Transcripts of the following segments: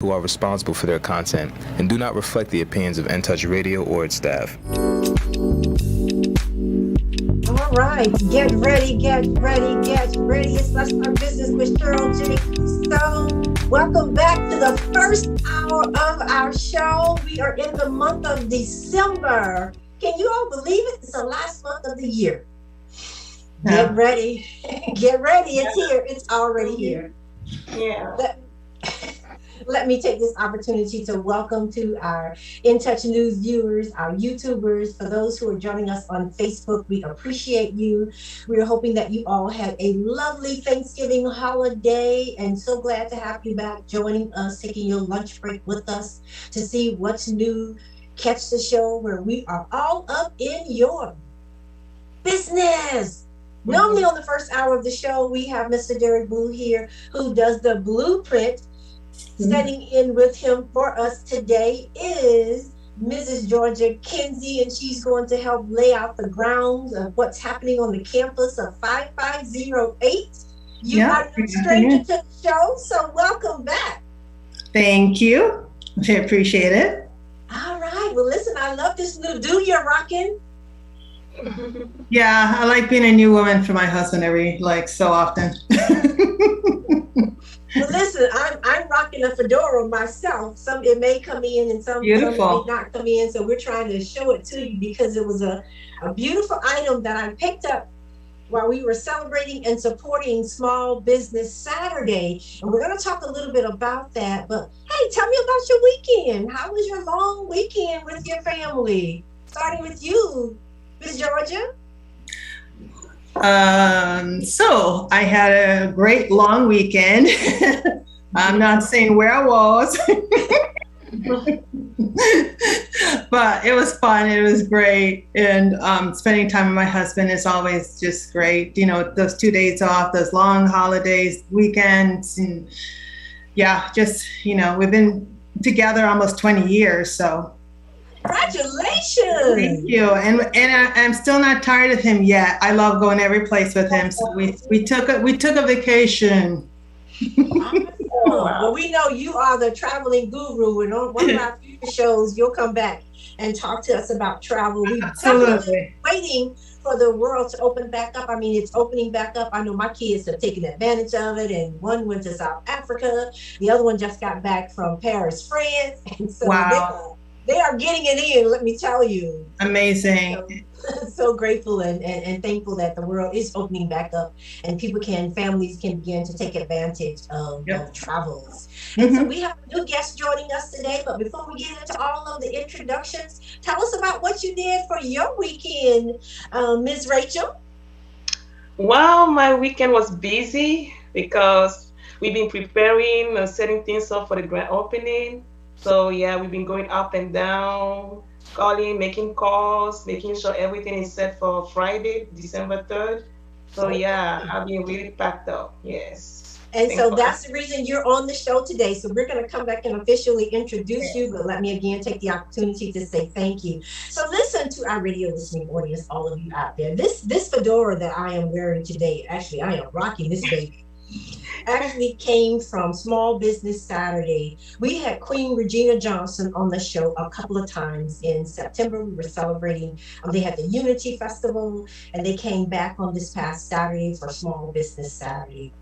who are responsible for their content and do not reflect the opinions of In Touch Radio or its staff. All right, get ready, get ready, get ready. It's Let's Start Business with Cheryl J. So, welcome back to the first hour of our show. We are in the month of December. Can you all believe it? It's the last month of the year. Get ready, get ready. It's here. It's already here. Yeah. Let me take this opportunity to welcome to our In Touch News viewers, our YouTubers, for those who are joining us on Facebook. We appreciate you. We are hoping that you all had a lovely Thanksgiving holiday, and so glad to have you back joining us, taking your lunch break with us to see what's new. Catch the show where we are all up in your business. Normally on the first hour of the show, we have Mr. Derek Blue here who does the blueprint. Standing in with him for us today is Mrs. Georgia Kinsey, and she's going to help lay out the grounds of what's happening on the campus of 5508. You are no stranger to the show, so welcome back. Thank you. I appreciate it. All right. Well, listen, I love this new do you're rocking. Yeah, I like being a new woman for my husband so often. Well, listen, I'm rocking a fedora myself. Some it may come in and some may not come in. So we're trying to show it to you because it was a beautiful item that I picked up while we were celebrating and supporting Small Business Saturday. And we're going to talk a little bit about that. But hey, tell me about your weekend. How was your long weekend with your family? Starting with you, Ms. Georgia. So I had a great long weekend. I'm not saying where I was, but it was fun. It was great. And spending time with my husband is always just great. You know, those 2 days off, those long holidays, weekends, and we've been together almost 20 years. So congratulations. Thank you. And I'm still not tired of him yet. I love going every place with him. So we took a vacation. Well, we know you are the traveling guru, and on one of our future shows, you'll come back and talk to us about travel. We're definitely waiting for the world to open back up. I mean, it's opening back up. I know my kids have taken advantage of it, and one went to South Africa. The other one just got back from Paris, France. And so wow. They are getting it in, let me tell you. Amazing. So grateful and thankful that the world is opening back up and families can begin to take advantage of travels. And so we have a new guest joining us today, but before we get into all of the introductions, tell us about what you did for your weekend, Ms. Rachel. Well, my weekend was busy because we've been preparing, setting things up for the grand opening. So yeah, we've been going up and down, calling, making calls, making sure everything is set for Friday, December 3rd. So yeah, I've been really packed up. Yes. And so that's the reason you're on the show today. So we're going to come back and officially introduce you, but let me again take the opportunity to say thank you. So listen to our radio listening audience, all of you out there. This fedora that I am wearing today, actually I am rocking this baby, actually came from Small Business Saturday. We had Queen Regina Johnson on the show a couple of times in September. We were celebrating, they had the Unity Festival, and they came back on this past Saturday for Small Business Saturday.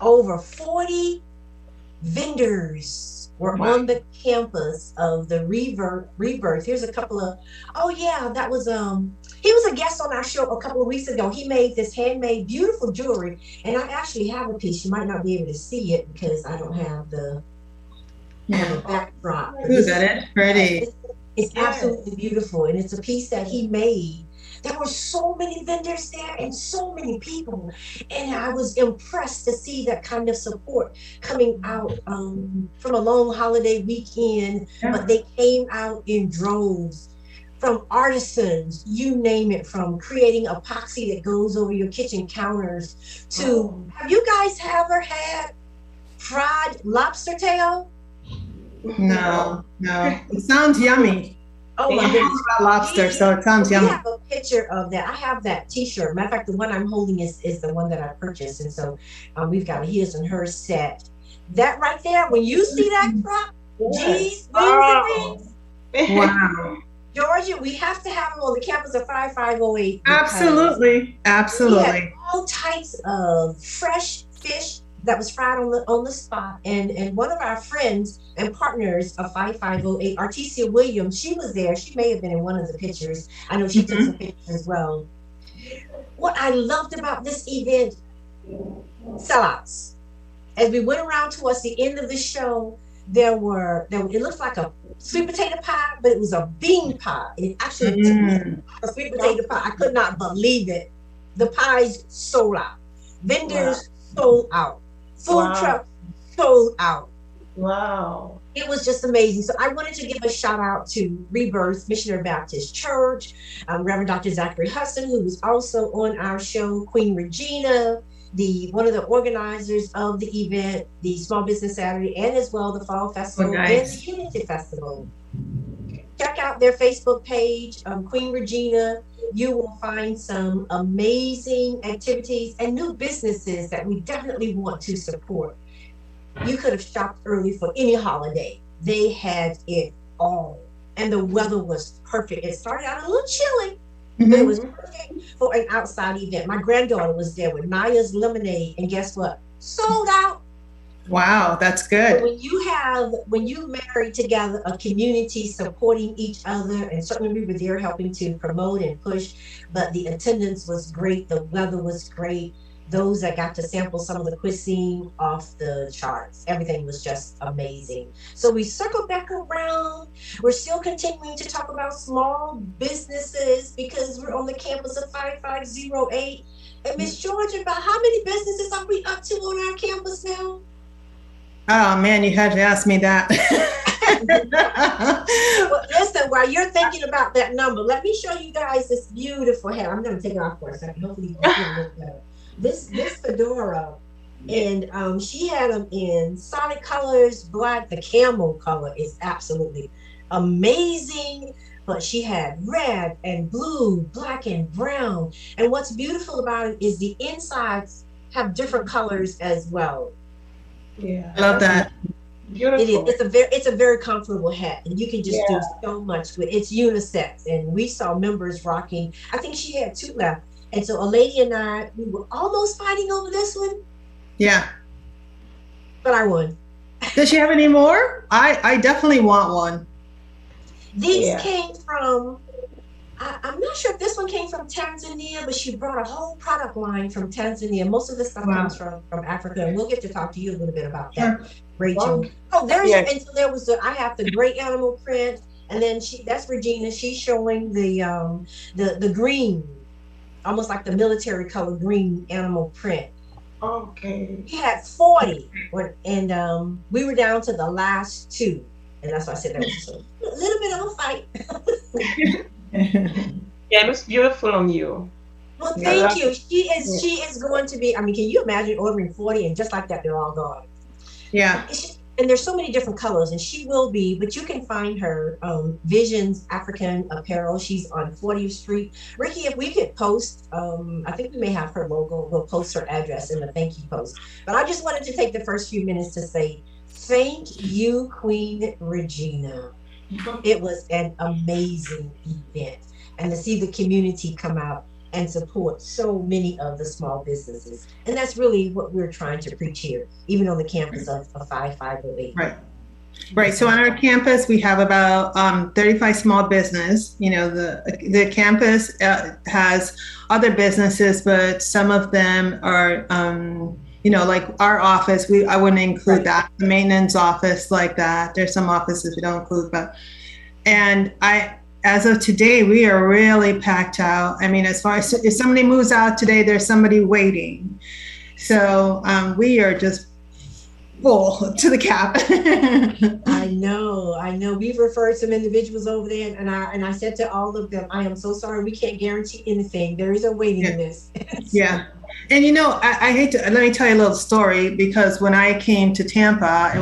Over 40 vendors were on the campus of the Rebirth. Here's a couple of, that was, he was a guest on our show a couple of weeks ago. He made this handmade, beautiful jewelry. And I actually have a piece. You might not be able to see it because I don't have the backdrop. Look at it. Pretty. It's absolutely beautiful. And it's a piece that he made. There were so many vendors there and so many people. And I was impressed to see that kind of support coming out from a long holiday weekend. But they came out in droves. From artisans, you name it, from creating epoxy that goes over your kitchen counters to, have you guys ever had fried lobster tail? No. It sounds yummy. Oh my goodness. Lobster, so it sounds yummy. I have a picture of that. I have that t-shirt. Matter of fact, the one I'm holding is the one that I purchased. And so we've got a his and her set. That right there, when you see that truck, G's, wings, Wow. and rings, Wow. Georgia, we have to have them on the campus of 5508. Absolutely. We had Absolutely. all types of fresh fish that was fried on the spot. And one of our friends and partners of 5508, Artesia Williams, she was there. She may have been in one of the pictures. I know she took some pictures as well. What I loved about this event, sellouts. As we went around towards the end of the show, it looked like a sweet potato pie, but it was a bean pie. It actually took a sweet potato pie. I could not believe it. The pies sold out. Vendors sold out. Food trucks sold out. Wow. It was just amazing. So I wanted to give a shout out to Rebirth Missionary Baptist Church, Reverend Dr. Zachary Hudson, who was also on our show, Queen Regina, one of the organizers of the event, the Small Business Saturday, and as well the Fall Festival and the Unity Festival. Check out their Facebook page, Queen Regina. You will find some amazing activities and new businesses that we definitely want to support. You could have shopped early for any holiday. They had it all. And the weather was perfect. It started out a little chilly, but it was perfect for an outside event. My granddaughter was there with Naya's Lemonade, and guess what? Sold out. Wow, that's good. So when you marry together a community supporting each other, and certainly we were there helping to promote and push, but the attendance was great, the weather was great. Those that got to sample some of the cuisine off the charts, everything was just amazing. So we circled back around. We're still continuing to talk about small businesses because we're on the campus of 5508. And Miss Georgia, about how many businesses are we up to on our campus now? Oh man, you had to ask me that. Well, listen, while you're thinking about that number, let me show you guys this beautiful hat. I'm going to take it off for a second. Hopefully you can see it a little better. This fedora, and she had them in solid colors, black. The camel color is absolutely amazing, but she had red and blue, black and brown. And what's beautiful about it is the insides have different colors as well. Yeah. I love that. Beautiful. It is. It's a very comfortable hat, and you can just do so much with it. It's unisex, and we saw members rocking. I think she had 2 left. And so a lady and I, we were almost fighting over this one. Yeah. But I won. Does she have any more? I definitely want one. These came from, I'm not sure if this one came from Tanzania, but she brought a whole product line from Tanzania. Most of the stuff comes from Africa, and we'll get to talk to you a little bit about that, Rachel. Wow. Oh, and so there was I have the great animal print, and then that's Regina. She's showing the green, almost like the military color green animal print. Okay. We had 40, and we were down to the last 2, and that's why I said that was a little bit of a fight. Yeah, it looks beautiful on you. Well, thank you. She is going to be. I mean, can you imagine ordering 40 and just like that they're all gone? Yeah. And there's so many different colors, and she will be, but you can find her Visions African Apparel. She's on 40th Street. Ricky, if we could post, I think we may have her logo. We'll post her address in the thank you post. But I just wanted to take the first few minutes to say thank you, Queen Regina. It was an amazing event, and to see the community come out and support so many of the small businesses. And that's really what we're trying to preach here, even on the campus of 5508. Right. So on our campus, we have about 35 small business. You know, the campus has other businesses, but some of them are, you know, like our office, I wouldn't include that. The maintenance office, like that. There's some offices we don't include, and as of today, we are really packed out. I mean, as far as if somebody moves out today, there's somebody waiting. So we are just full to the cap. I know. We've referred some individuals over there, and I said to all of them, I am so sorry, we can't guarantee anything. There is a waiting list. Yeah. And you know, I hate to, let me tell you a little story, because when I came to Tampa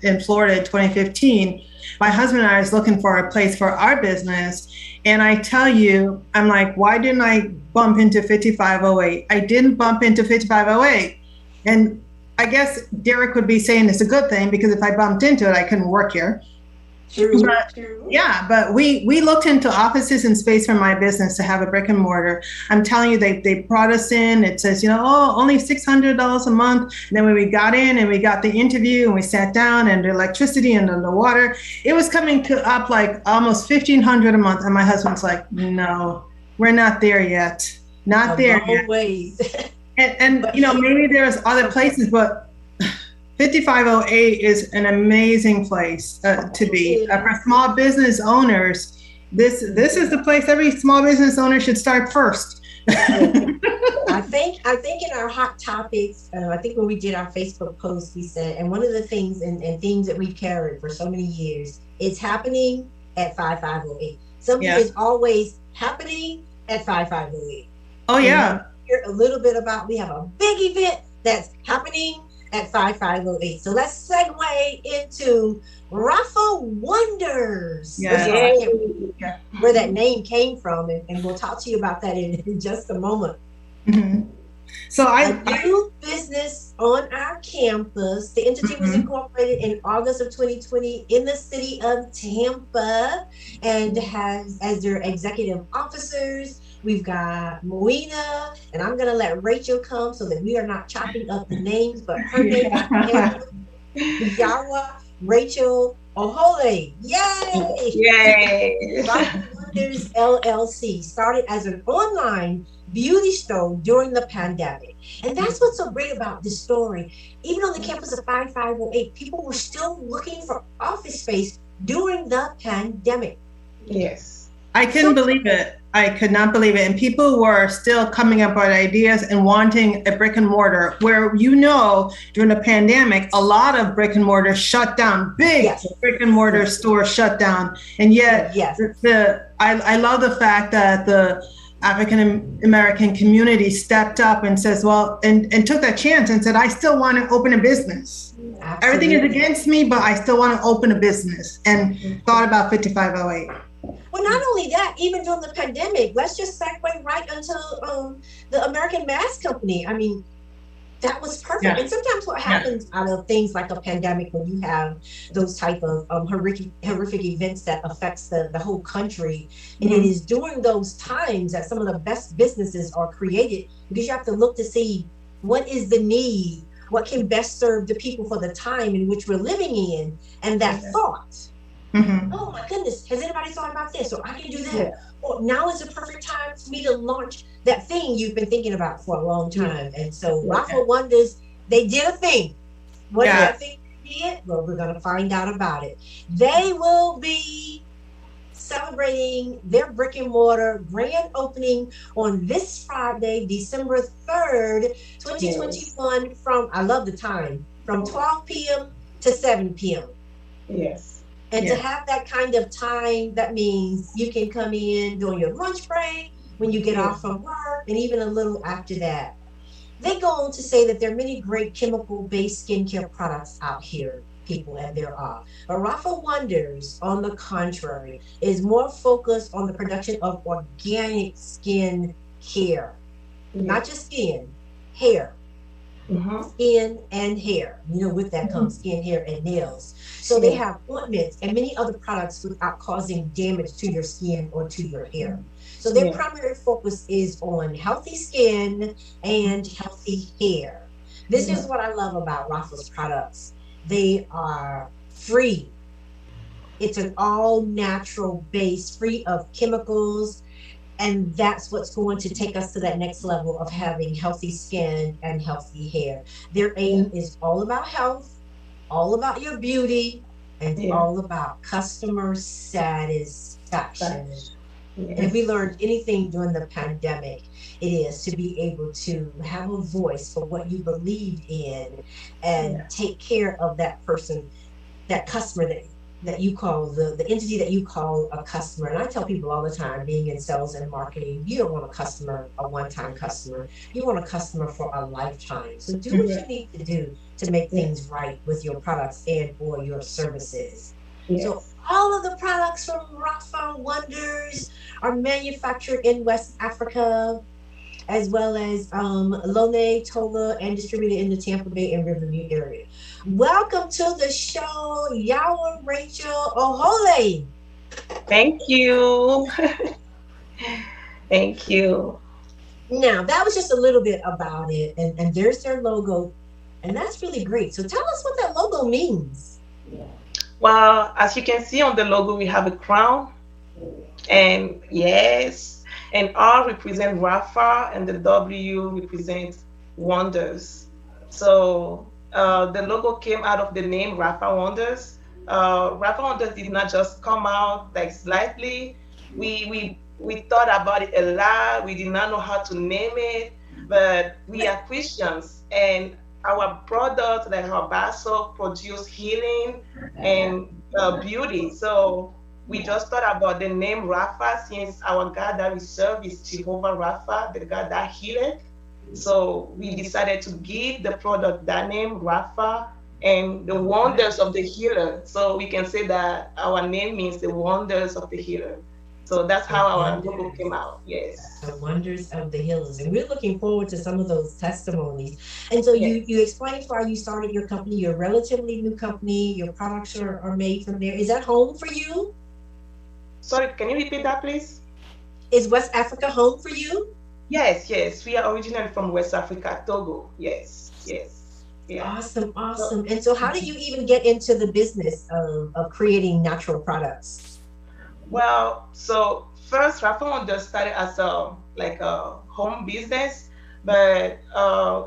in Florida in 2015, my husband and I was looking for a place for our business. And I tell you, I'm like, why didn't I bump into 5508? I didn't bump into 5508. And I guess Derek would be saying it's a good thing because if I bumped into it, I couldn't work here. True, But, true. yeah, but we looked into offices and space for my business to have a brick and mortar. I'm telling you, they brought us in. It says, oh, only $600 a month. And then when we got in and we got the interview and we sat down and the electricity and the water, it was coming to up like almost $1,500 a month. And my husband's like, no, we're not there yet. Not there yet. Ways. And maybe there's other places, but 5508 is an amazing place to be. For small business owners, this is the place every small business owner should start first. I think in our hot topics, I think when we did our Facebook post, we said, and one of the things and themes that we've carried for so many years, it's happening at 5508. Something is always happening at 5508. Oh yeah. And hear a little bit about, we have a big event that's happening at 5508. So let's segue into Rafa Wonders. Yeah. Where that name came from, and we'll talk to you about that in just a moment. Mm-hmm. So a new business on our campus. The entity was incorporated in August of 2020 in the city of Tampa and has as their executive officers, we've got Moina, and I'm going to let Rachel come so that we are not chopping up the names, but her name is Yawa Rachel Ohole. Yay! Yay! Rafa Wonders LLC started as an online beauty store during the pandemic. And that's what's so great about this story. Even on the campus of 5508, people were still looking for office space during the pandemic. Yes. I couldn't believe it. I could not believe it. And people were still coming up with ideas and wanting a brick and mortar where, during the pandemic, a lot of brick and mortar shut down, big brick and mortar stores shut down. And yet I love the fact that the African American community stepped up and says, well, and took that chance and said, I still want to open a business. Absolutely. Everything is against me, but I still want to open a business, and thought about 5508. Well, not only that, even during the pandemic, let's just segue right into the American Mask Company. I mean, that was perfect. Yeah. And sometimes what happens out of things like a pandemic, when you have those type of horrific events that affects the whole country, and it is during those times that some of the best businesses are created, because you have to look to see what is the need, what can best serve the people for the time in which we're living in, and that thought. Oh my goodness, has anybody thought about this? Or I can do that. Yeah. Or now is the perfect time for me to launch that thing you've been thinking about for a long time. And so Rafa Wonders, they did a thing. What did that thing they did? Well, we're going to find out about it. They will be celebrating their brick and mortar grand opening on this Friday, December 3rd, 2021 from, I love the time, from 12 p.m. to 7 p.m. Yes. And to have that kind of time, that means you can come in during your lunch break, when you get off from work, and even a little after that. They go on to say that there are many great chemical-based skincare products out here, people, and there are. But Rafa Wonders, on the contrary, is more focused on the production of organic skin care. Not just skin, hair. Skin and hair. With that comes skin, hair, and nails. So they have ointments and many other products without causing damage to your skin or to your hair. So their primary focus is on healthy skin and healthy hair. This is what I love about Rafa's products. They are free. It's an all natural base, free of chemicals. And that's what's going to take us to that next level of having healthy skin and healthy hair. Their aim is all about health, all about your beauty, and all about customer satisfaction. And if we learned anything during the pandemic, it is to be able to have a voice for what you believe in and take care of that person, that customer that you call the entity that you call a customer. And I tell people all the time, being in sales and marketing, you don't want a one-time customer. You want a customer for a lifetime. So do what you need to do to make things right with your products and or your services. So all of the products from Rafa Wonders are manufactured in West Africa. as well as Lone, Tola, and distributed in the Tampa Bay and Riverview area. Welcome to the show, Yawa Rachel Ohole. Thank you. Thank you. Now, that was just a little bit about it, and there's their logo, and that's really great. So tell us what that logo means. Well, as you can see on the logo, we have a crown, and yes, and R represent Rafa, and the W represents wonders. So the logo came out of the name Rafa Wonders. Rafa Wonders did not just come out like slightly. We thought about it a lot. We did not know how to name it, but we are Christians, and our products, like our basso, produce healing and beauty. So we just thought about the name Rapha, since our God that we serve is Jehovah Rapha, the God that healeth. So we decided to give the product that name, Rapha, and the wonders of the healer. So we can say that our name means the wonders of the healer. So that's how our logo came out. Yes. The wonders of the healers, and we're looking forward to some of those testimonies. And so Yes. you explained why you started your company. You're a relatively new company. Your products are made from there. Is that home for you? Sorry, can you repeat that, please? Is West Africa home for you? Yes, yes. We are originally from West Africa, Togo. Yes, yes. Yeah. Awesome, awesome. And so how did you even get into the business of creating natural products? Well, so first, Rafa Wonder started as a home business, but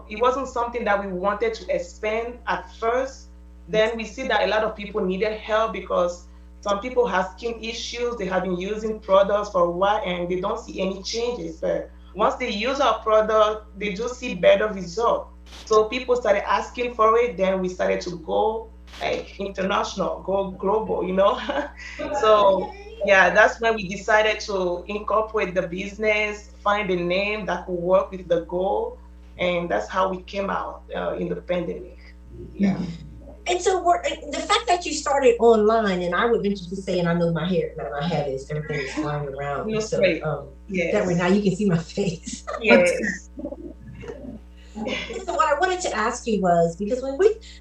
it wasn't something that we wanted to expand at first. Then we see that a lot of people needed help because some people have skin issues. They have been using products for a while and they don't see any changes. But once they use our product, they do see better results. So people started asking for it. Then we started to go like international, go global. So yeah, that's when we decided to incorporate the business, find a name that could work with the goal, and that's how we came out in the pandemic. Yeah. And so the fact that you started online, and I would venture to say, and I know my head is everything is flying around. That's So great. that way Yes. now you can see my face. Yes. So what I wanted to ask you was, because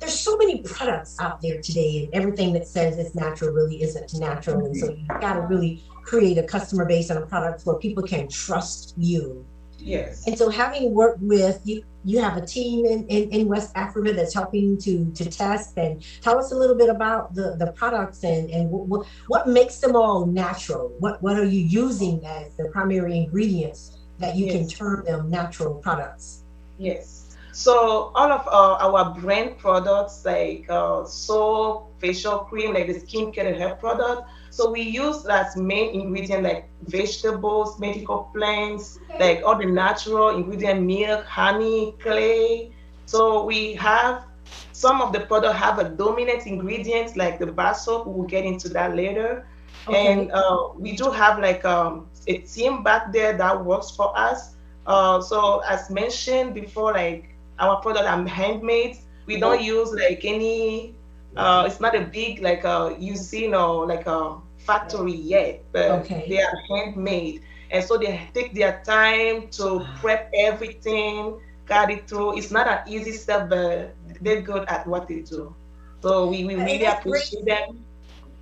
there's so many products out there today, and everything that says it's natural really isn't natural, and so you've got to really create a customer base and a product where people can trust you. Yes. And so having worked with you have a team in West Africa that's helping to test, and tell us a little bit about the products and what makes them all natural. What are you using as the primary ingredients that you can Yes. term them natural products? Yes. So all of our brand products like soap, facial cream, like the skincare and hair product. So we use as main ingredient like vegetables, medical plants, like all the natural ingredient, milk, honey, clay. So we have some of the product have a dominant ingredient like the bar soap. We'll get into that later. Okay. And we do have like a team back there that works for us. So as mentioned before, like our product are handmade. We don't use like any. It's not a big like using or like a factory yet, but Okay. they are handmade, and so they take their time to prep everything, cut it through. It's not an easy step, but they're good at what they do. So we And really that's great. appreciate them.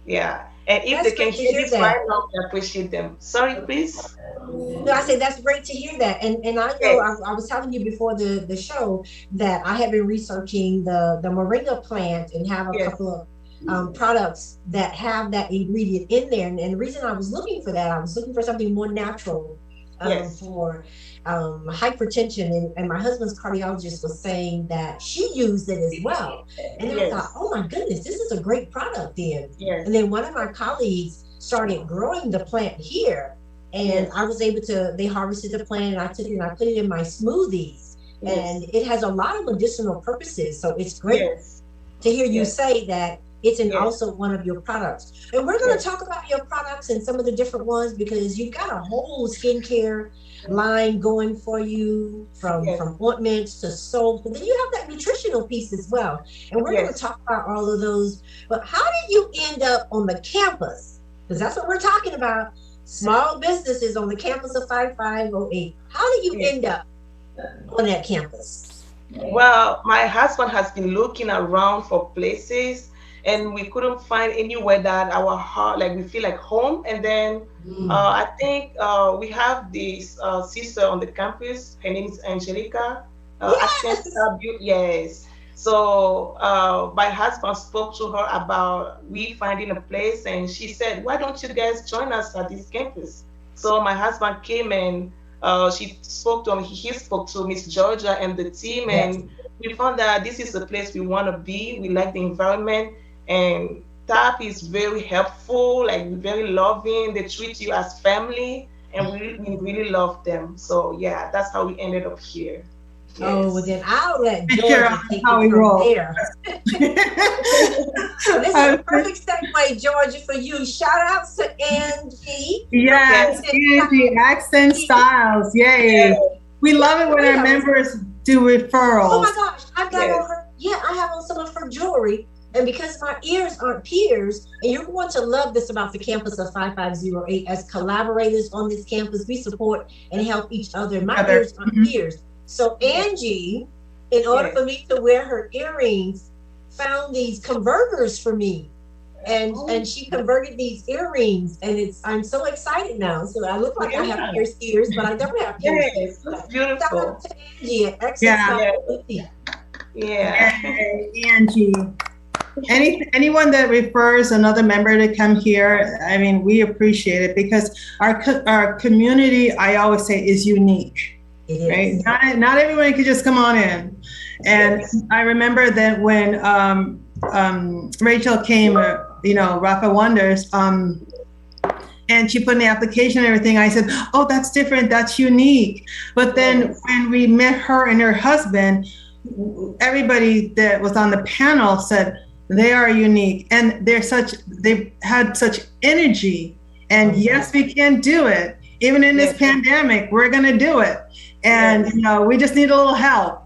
Yeah. And if they That's can great to hear hear this that. right now, we appreciate them. Sorry, please. No, I say that's great to hear that. And I know Yes. I was telling you before the show that I have been researching the moringa plant and have a Yes. couple of products that have that ingredient in there. And the reason I was looking for that, I was looking for something more natural Yes. for hypertension. And my husband's cardiologist was saying that she used it as well. And then I thought, Yes. oh my goodness, this is a great product then. Yes. And then one of my colleagues started growing the plant here. And Yes. I was able they harvested the plant and I took it and I put it in my smoothies. Yes. And it has a lot of medicinal purposes. So it's great Yes. to hear you Yes. say that it's Yes. also one of your products. And we're going to Yes. talk about your products and some of the different ones because you've got a whole skincare line going for you from Yes. ointments to soap. But then you have that nutritional piece as well. And we're going to Yes. talk about all of those. But how did you end up on the campus? Because that's what we're talking about. small businesses on the campus of 5508. How do you end up on that campus? Well, my husband has been looking around for places, and we couldn't find anywhere that our heart, like we feel like home. And then I think we have this sister on the campus. Her name is Angelica. Accent, Yes. yes. So my husband spoke to her about we finding a place, and she said, "Why don't you guys join us at this campus?" So my husband came and she spoke to him. He spoke to Miss Georgia and the team, Yes. and we found that this is the place we want to be. We like the environment, and TAP is very helpful, like very loving. They treat you as family, and we really love them. So yeah, that's how we ended up here. Oh, well, then I'll let Sure, Georgia take how it we from roll. there. So this is a perfect segue, Georgia, for you. Shout outs to Angie. Yes, Angie, Accent Styles. Yay. We love it when our members do Oh my referrals. gosh, I've got on her. Yeah, I have on some of her jewelry. And because my ears aren't peers, and you're going to love this about the campus of 5508, as collaborators on this campus, we support and help each other. My ears aren't peers. So Angie, in order for me to wear her earrings, found these converters for me. And she converted these earrings, and I'm so excited now. So I look like I have pierced ears, but I don't have pierced ears. It's beautiful. Shout out to Angie at Accent. Yeah. Yay, Angie. Anyone that refers another member to come here, I mean, we appreciate it because our community, I always say, is unique. Right? Not everyone can just come on in. And I remember that when Rachel came, Rafa Wonders, and she put in the application and everything, I said, oh, that's different, that's unique. But then when we met her and her husband, everybody that was on the panel said they are unique, and they had such energy. And yes, we can do it. Even in this pandemic, we're gonna do it. And we just need a little help.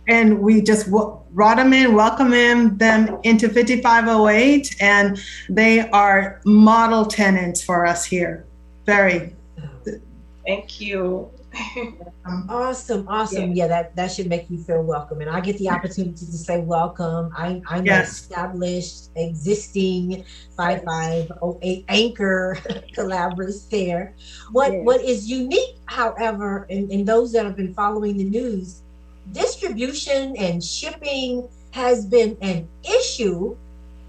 And we just brought them in, welcomed them into 5508, and they are model tenants for us here. Very. Thank you. Awesome. Yeah, that should make you feel welcome. And I get the opportunity to say welcome. I'm an established, existing 5508 anchor collaborator there. What is unique, however, in those that have been following the news, distribution and shipping has been an issue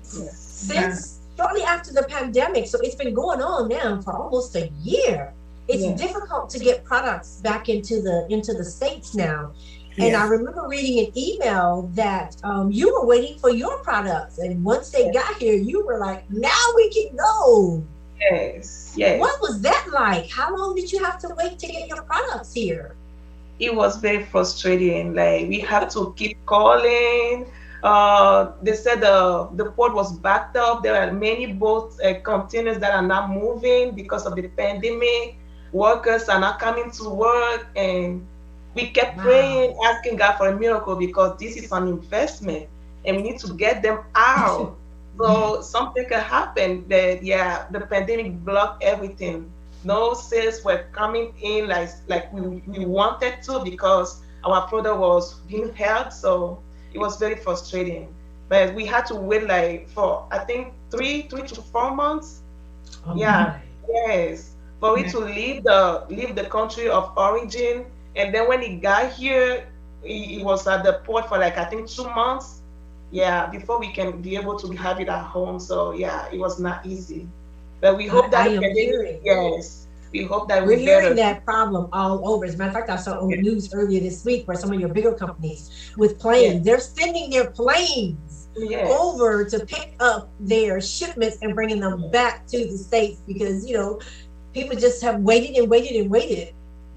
since shortly after the pandemic. So it's been going on now for almost a year. It's difficult to get products back into the States now. And I remember reading an email that you were waiting for your products. And once they got here, you were like, now we can go. Yes. What was that like? How long did you have to wait to get your products here? It was very frustrating. Like, we had to keep calling. They said the port was backed up. There are many boats, containers that are not moving because of the pandemic. Workers are not coming to work, and we kept praying, asking God for a miracle, because this is an investment and we need to get them out. So something could happen that the pandemic blocked everything. No sales were coming in like we wanted to, because our product was being held. So it was very frustrating. But we had to wait for I think 3 to 4 months. For it to leave the country of origin. And then when it got here, it was at the port for I think 2 months. Before we can be able to have it at home. So it was not easy. But we hope that we hope that we're hearing that problem all over. As a matter of fact, I saw on the news earlier this week where some of your bigger companies with planes, they're sending their planes over to pick up their shipments and bringing them back to the States, because people just have waited and waited and waited.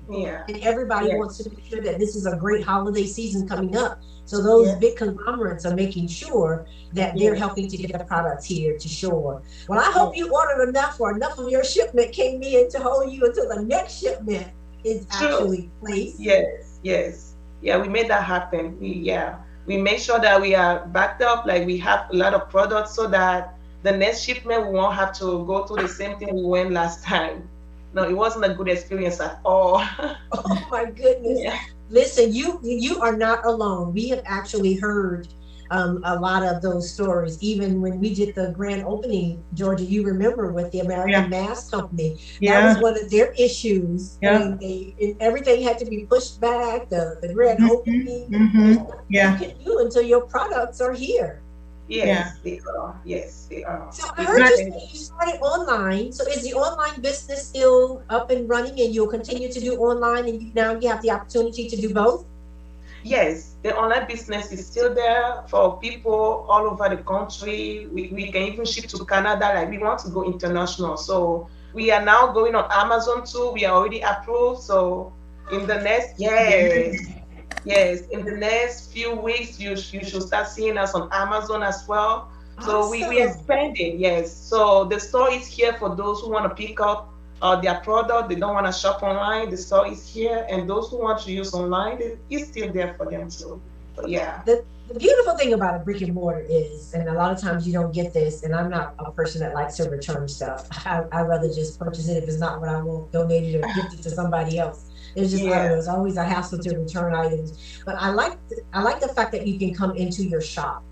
And everybody wants to make sure that this is a great holiday season coming up. So those big conglomerates are making sure that they're helping to get the products here to shore. Well, I hope you ordered enough, or enough of your shipment came in to hold you until the next shipment is actually placed. We made that happen. We made sure that we are backed up, like we have a lot of products, so that the next shipment we won't have to go through the same thing we went last time. No, it wasn't a good experience at all. Oh my goodness. Yeah. Listen, you are not alone. We have actually heard a lot of those stories. Even when we did the grand opening, Georgia, you remember with the American Mass Company, that was one of their issues. And everything had to be pushed back. The grand opening, you can do until your products are here. Yes, they are. Yes, they are. So I heard you say you started online. So is the online business still up and running, and you'll continue to do online, and now you have the opportunity to do both? Yes, the online business is still there for people all over the country. We can even ship to Canada. Like, we want to go international. So we are now going on Amazon too. We are already approved. So in the next, in the next few weeks, you should start seeing us on Amazon as well. So Awesome. we are expanding, yes. So the store is here for those who want to pick up their product. They don't want to shop online. The store is here, and those who want to use online, it's still there for them too. So yeah. The beautiful thing about a brick and mortar is, and a lot of times you don't get this, and I'm not a person that likes to return stuff. I'd rather just purchase it if it's not what I want, donate it or gift it to somebody else. It's just one of those, always a hassle to return items. But I like the fact that you can come into your shop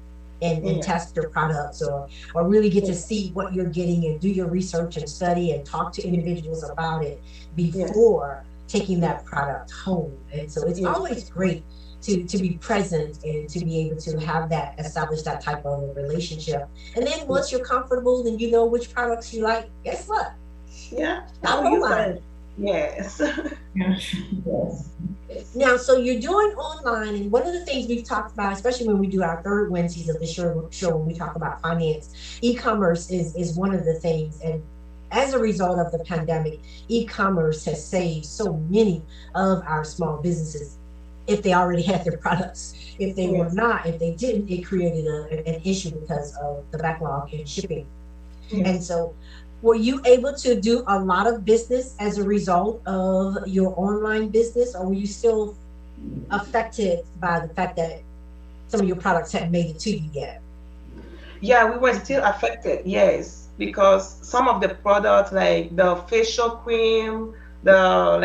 and test your products or really get to see what you're getting and do your research and study and talk to individuals about it before taking that product home. And so it's always great to be present and to be able to have that, establish that type of a relationship. And then once you're comfortable and you know which products you like, guess what? I'll use it. Yes. Now, so you're doing online, and one of the things we've talked about, especially when we do our third Wednesdays of the show when we talk about finance, e-commerce is one of the things. And as a result of the pandemic, e-commerce has saved so many of our small businesses if they already had their products. If they were not, if they didn't, it created an issue because of the backlog in shipping. And so were you able to do a lot of business as a result of your online business, or were you still affected by the fact that some of your products hadn't made it to you yet? Yeah, we were still affected, yes, because some of the products like the facial cream, the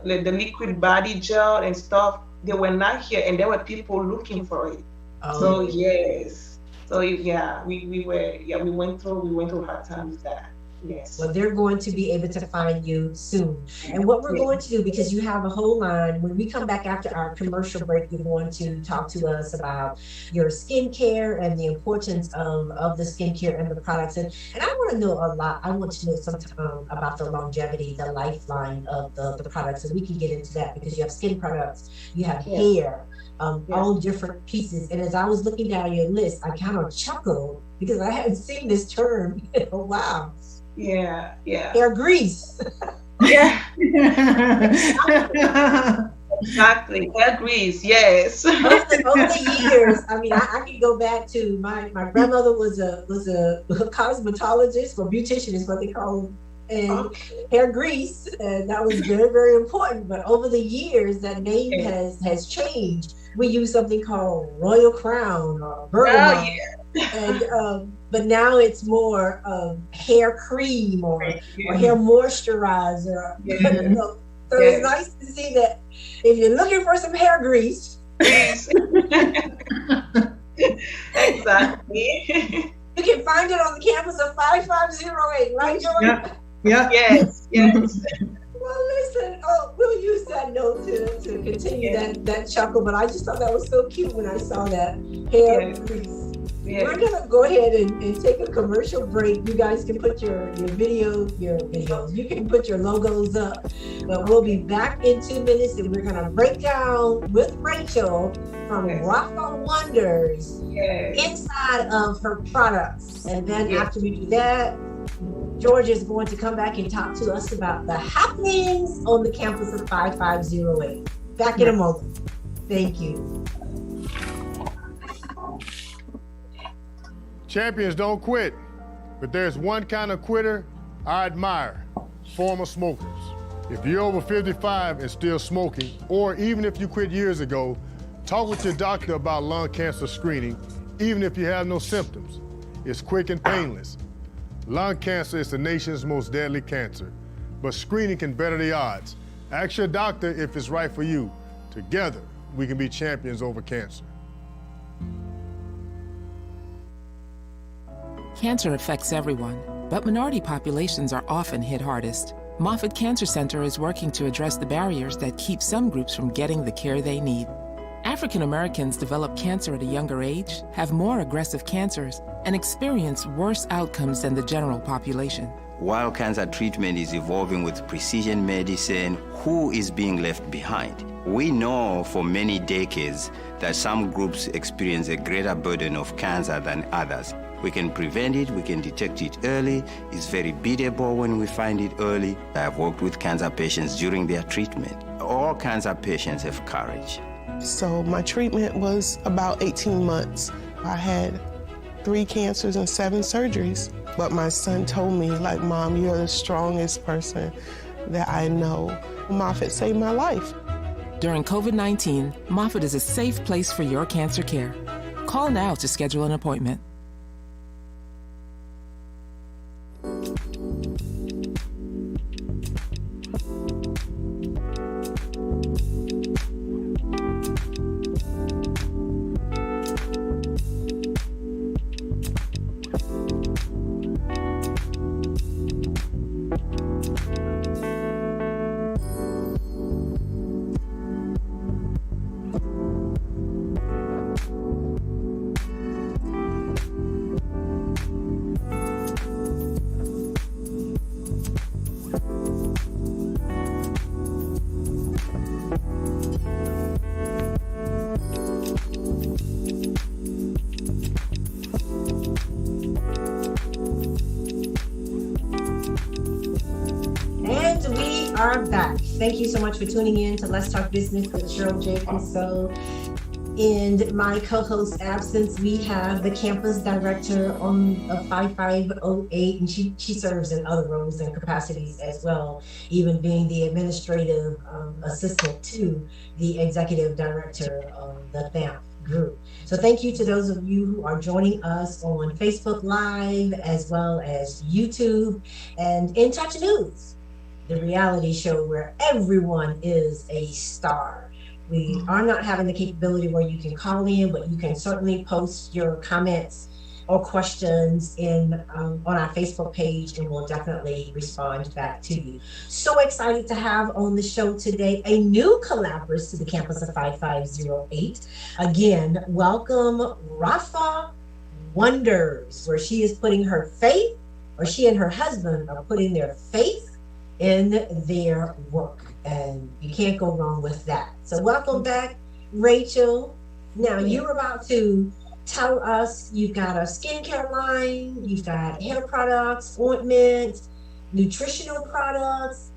liquid body gel and stuff, they were not here, and there were people looking for it. So yes, so we went through hard times with that. Yes. Well, they're going to be able to find you soon. And what we're going to do, because you have a whole line, when we come back after our commercial break, you're going to talk to us about your skincare and the importance of the skincare and the products. And I want to know a lot. I want to know some about the longevity, the lifeline of the products. And we can get into that because you have skin products, you have hair, all different pieces. And as I was looking down your list, I kind of chuckled because I hadn't seen this term in a while. Hair grease. Exactly. Hair grease, yes. Over the years, I mean, I can go back to my grandmother was a cosmetologist, or beautician is what they call them, and hair grease, and that was very, very important. But over the years, that name has changed. We use something called Royal Crown or Bergamot. And but now it's more hair cream or hair moisturizer. So it's nice to see that if you're looking for some hair grease. Exactly. You can find it on the campus of 5508, right, Jordan? Yes. Well, listen, we'll use that note to continue that chuckle, but I just thought that was so cute when I saw that hair grease. We're gonna go ahead and take a commercial break. You guys can put your videos, you can put your logos up, but we'll be back in 2 minutes and we're gonna break down with Rachel from Rocco Wonders inside of her products. And then after we do that, George is going to come back and talk to us about the happenings on the campus of 5508. Back in a moment. Thank you. Champions don't quit, but there's one kind of quitter I admire: former smokers. If you're over 55 and still smoking, or even if you quit years ago, talk with your doctor about lung cancer screening, even if you have no symptoms. is quick and painless. Lung cancer is the nation's most deadly cancer, but screening can better the odds. Ask your doctor if it's right for you. Together, we can be champions over cancer. Cancer affects everyone, but minority populations are often hit hardest. Moffitt Cancer Center is working to address the barriers that keep some groups from getting the care they need. African Americans develop cancer at a younger age, have more aggressive cancers, and experience worse outcomes than the general population. While cancer treatment is evolving with precision medicine, who is being left behind? We know for many decades that some groups experience a greater burden of cancer than others. We can prevent it, we can detect it early. It's very beatable when we find it early. I have worked with cancer patients during their treatment. All cancer patients have courage. So my treatment was about 18 months. I had 3 cancers and 7 surgeries. But my son told me, like, Mom, you're the strongest person that I know. Moffitt saved my life. During COVID-19, Moffitt is a safe place for your cancer care. Call now to schedule an appointment. And we are back. Thank you so much for tuning in to Let's Talk Business with Cheryl J. Cusseau. In my co-host's absence, we have the campus director on 5508, and she serves in other roles and capacities as well, even being the administrative assistant to the executive director of the THAMP group. So thank you to those of you who are joining us on Facebook Live, as well as YouTube and In Touch News, the reality show where everyone is a star. We are not having the capability where you can call in, but you can certainly post your comments or questions in on our Facebook page, and we'll definitely respond back to you. So excited to have on the show today a new collaborator to the campus of 5508. Again, welcome Rafa Wonders, where she is putting her faith, or she and her husband are putting their faith in their work. And you can't go wrong with that. So welcome back, Rachel. Now you're about to tell us you've got a skincare line, you've got hair products, ointments, nutritional products.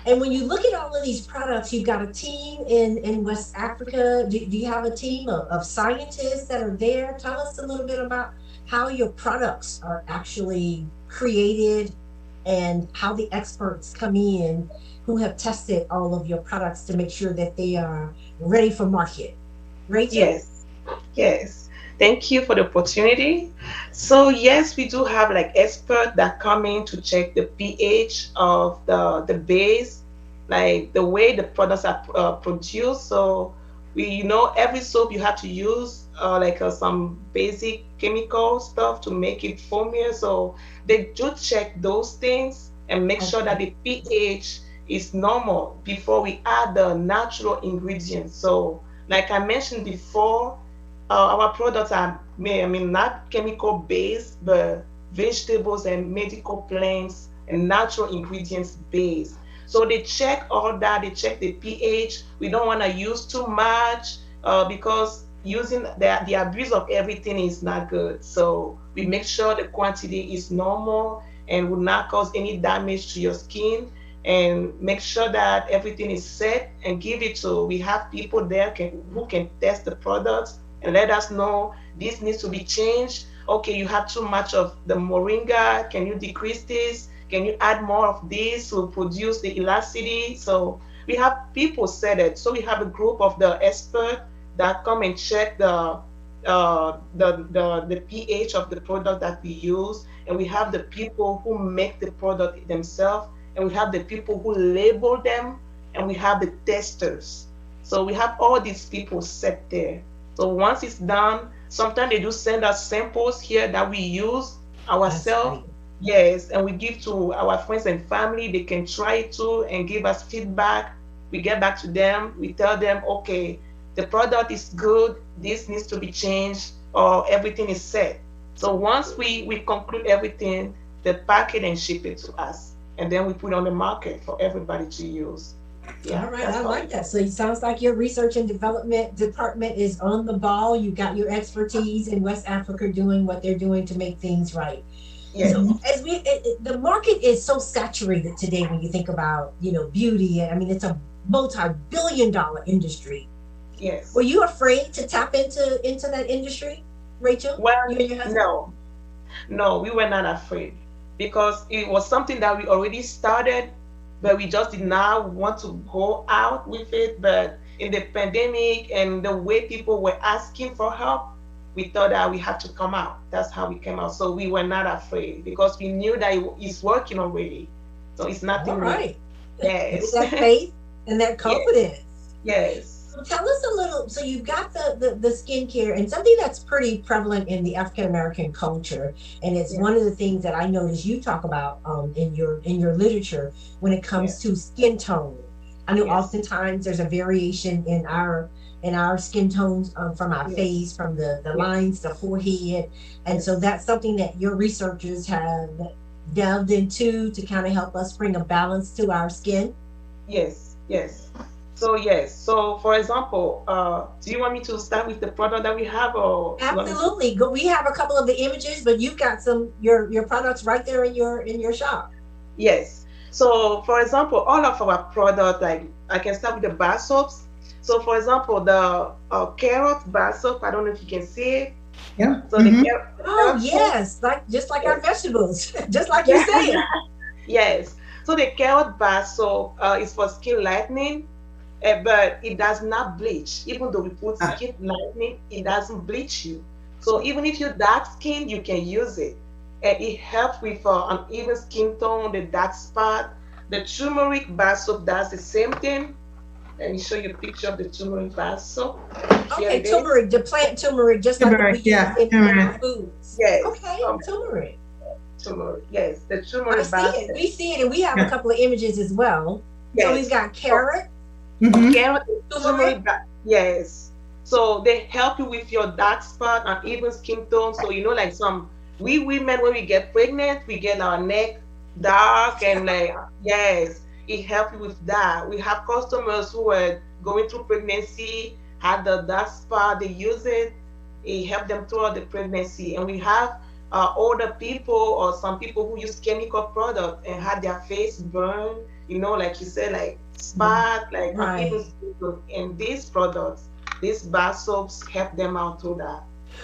And when you look at all of these products, you've got a team in West Africa. Do you have a team of scientists that are there? Tell us a little bit about how your products are actually created and how the experts come in who have tested all of your products to make sure that they are ready for market. Rachel? Yes. Thank you for the opportunity. So yes, we do have like experts that come in to check the pH of the base, like the way the products are produced. So we know every soap you have to use some basic chemical stuff to make it foamier. So they do check those things and make sure that the pH is normal before we add the natural ingredients. So like I mentioned before, our products are not chemical based, but vegetables and medical plants and natural ingredients based. So they check all that, they check the pH. We don't want to use too much because using the abuse of everything is not good. So we make sure the quantity is normal and will not cause any damage to your skin, and make sure that everything is set and give it to, we have people there who can test the products and let us know this needs to be changed. Okay, you have too much of the moringa, can you decrease this? Can you add more of this to produce the elasticity? So we have people set it. So we have a group of the experts that come and check the the pH of the product that we use, and we have the people who make the product themselves, and we have the people who label them, and we have the testers. So we have all these people set there. So once it's done, sometimes they do send us samples here that we use ourselves. Yes, and we give to our friends and family. They can try it too and give us feedback. We get back to them. We tell them, okay, the product is good. This needs to be changed, or everything is set. So once we conclude everything, they pack it and ship it to us, and then we put it on the market for everybody to use. Yeah, all right, I like that. So it sounds like your research and development department is on the ball. You got your expertise in West Africa doing what they're doing to make things right. Yes. So as the market is so saturated today when you think about, beauty. I mean, it's a multi-billion-dollar industry. Yes. Were you afraid to tap into that industry, Rachel? Well, no, we were not afraid, because it was something that we already started, but we just did not want to go out with it. But in the pandemic and the way people were asking for help, we thought that we had to come out. That's how we came out. So we were not afraid, because we knew that it's working already. So it's nothing. All right. Yes. That faith and that confidence. Yes. So tell us a little. So you've got the skincare, and something that's pretty prevalent in the African American culture, and it's one of the things that I noticed you talk about in your literature when it comes to skin tone. I know oftentimes there's a variation in our skin tones from our face, from the lines, the forehead, and so that's something that your researchers have delved into to kind of help us bring a balance to our skin. Yes. So for example, do you want me to start with the product that we have, or? Absolutely. We have a couple of the images, but you've got your products right there in your shop. Yes. So for example, all of our product, like I can start with the bar soaps. So for example, the carrot bar soap, I don't know if you can see it. Yeah. So the carrot yes, just like our vegetables, just like you said. Yes. So the carrot bar soap is for skin lightening, but it does not bleach. Even though we put skin lightening, it doesn't bleach you. So even if you're dark skin, you can use it. And it helps with uneven skin tone, the dark spot. The turmeric bar soap does the same thing. Let me show you a picture of the turmeric bar soap. Okay, turmeric, the plant turmeric, just like we use in our foods. Yes. Okay, turmeric. Turmeric, yes, the turmeric bar soap. We see it, and we have a couple of images as well. Yes. So we've got carrot. Carrot, turmeric, yes. So they help you with your dark spot and even skin tone. So like we women, when we get pregnant, we get our neck dark and yes. It helps you with that. We have customers who are going through pregnancy, had the dark spot, they use it. It helps them throughout the pregnancy. And we have older people or some people who use chemical products and had their face burn, like you said, like spot, like uneven skin tone. And these products, these bar soaps help them out through that.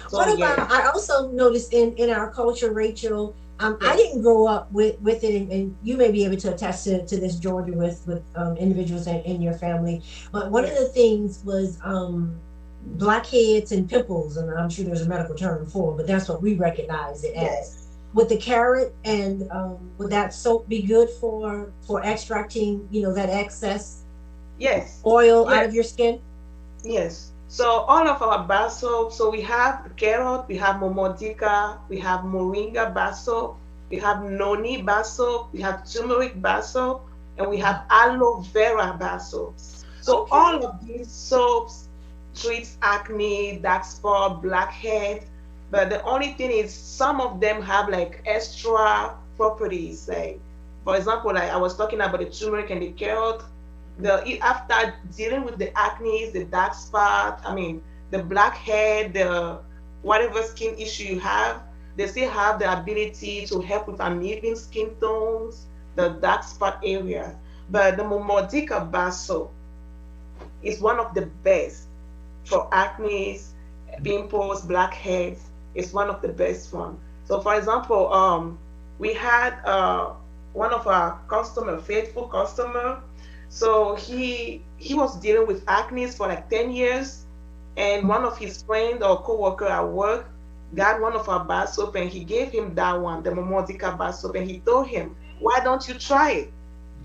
So, what about, I also noticed in our culture, Rachel, I didn't grow up with it, and you may be able to attest to this, Georgia, with individuals in your family. But one of the things was blackheads and pimples, and I'm sure there's a medical term for it, but that's what we recognize it as. Would the carrot and would that soap be good for extracting, that excess oil out of your skin? Yes. So all of our bar soap, so we have carrot, we have momodika, we have moringa bar soap, we have noni bar soap, we have turmeric bar soap, and we have aloe vera bar soaps. So all of these soaps treats acne, dark spot, blackhead, but the only thing is some of them have like extra properties. Like, for example, like I was talking about the turmeric and the carrot. After dealing with the acne, the dark spot, the blackhead, the whatever skin issue you have, they still have the ability to help with uneven skin tones, the dark spot area. But the momodika bar soap is one of the best for acne, pimples, blackheads. It's one of the best ones. So for example, we had one of our faithful customer. So he was dealing with acne for like 10 years, and one of his friend or co-worker at work got one of our bar soap, and he gave him that one, the Momodica bar soap, and he told him, why don't you try it?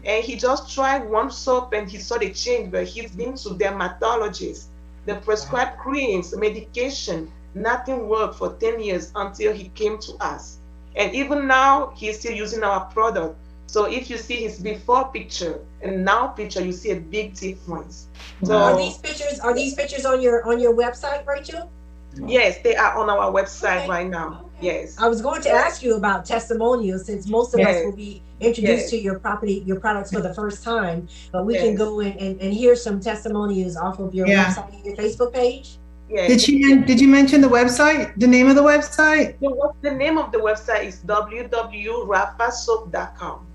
And he just tried one soap and he saw the change, but he's been to dermatologists, the prescribed creams, medication, nothing worked for 10 years until he came to us. And even now, he's still using our product. So if you see his before picture and now picture, you see a big difference. So Are these pictures on your website, Rachel? yes, they are on our website Okay. right now. Yes. I was going to ask you about testimonials, since most of us will be introduced to your products for the first time, but we can go in and hear some testimonials off of your website and your Facebook page. Yes. Did you mention the website? The name of the website? The name of the website is www.rafasoap.com.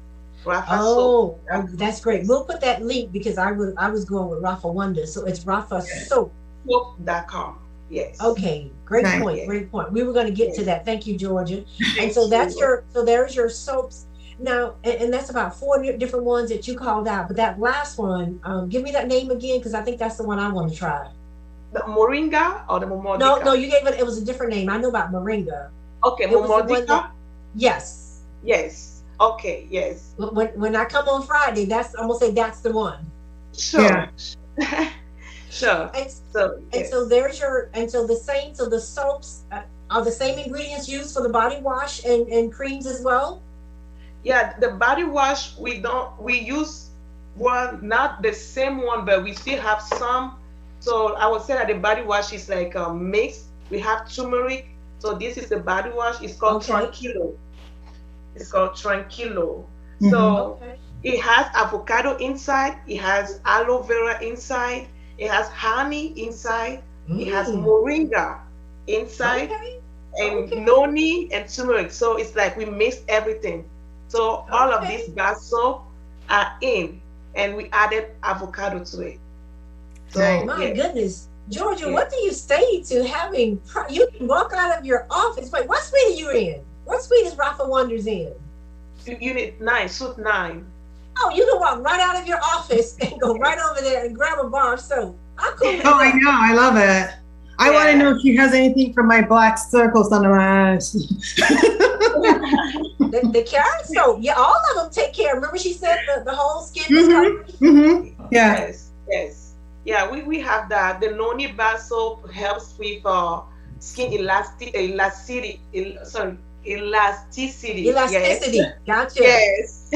Oh, that's great. We'll put that link because I was going with Rafa Wonder, so it's Rafa Soap. Soap.com. Yes. Okay, great point. Great point. We were going to get to that. Thank you, Georgia. And so there's your soaps. Now, and that's about 4 different ones that you called out. But that last one, give me that name again, because I think that's the one I want to try. The Moringa or the Momodica? No, you gave it was a different name. I know about Moringa. Okay, Momodica? Yes. Yes. Okay, yes. When I come on Friday, I'm gonna say that's the one. Sure. Yeah. Sure. So the soaps are the same ingredients used for the body wash and creams as well? Yeah, the body wash we use one, not the same one, but we still have some. So I would say that the body wash is like a mix. We have turmeric. So this is the body wash. It's called Tranquilo. It's called Tranquilo. So it has avocado inside. It has aloe vera inside. It has honey inside. It has moringa inside, and noni and turmeric. So it's like we mixed everything. So all of these bar soap are in, and we added avocado to it. So my goodness, Georgia, what do you say to having? You can walk out of your office. Wait, what suite are you in? What suite is Rafa Wonders in? Unit 9, suite 9. Oh, you can walk right out of your office and go right over there and grab a bar of soap. I'm cool. Oh, I know. I love it. I want to know if she has anything for my black circles under my eyes. the carrot soap. Yeah, all of them take care. Remember she said the whole skin Yeah. Yes. Yeah, we have that. The noni bar soap helps with skin elasticity. Elasticity. Yes. Gotcha. Yes.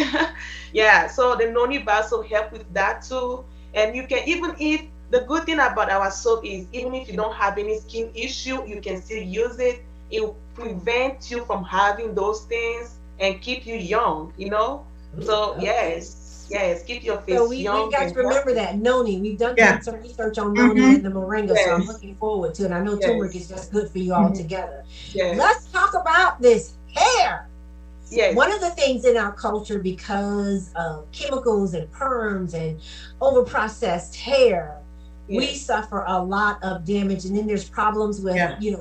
Yeah. So the noni bar soap help with that too. And you can even eat. The good thing about our soap is even if you don't have any skin issue, you can still use it. It will prevent you from having those things and keep you young. You know. So yes, keep your face young. We got to remember that noni. We've done some research on noni and the moringa, so I'm looking forward to it. I know turmeric is just good for you all together. Let's talk about this hair. Yes. One of the things in our culture, because of chemicals and perms and overprocessed hair, we suffer a lot of damage, and then there's problems with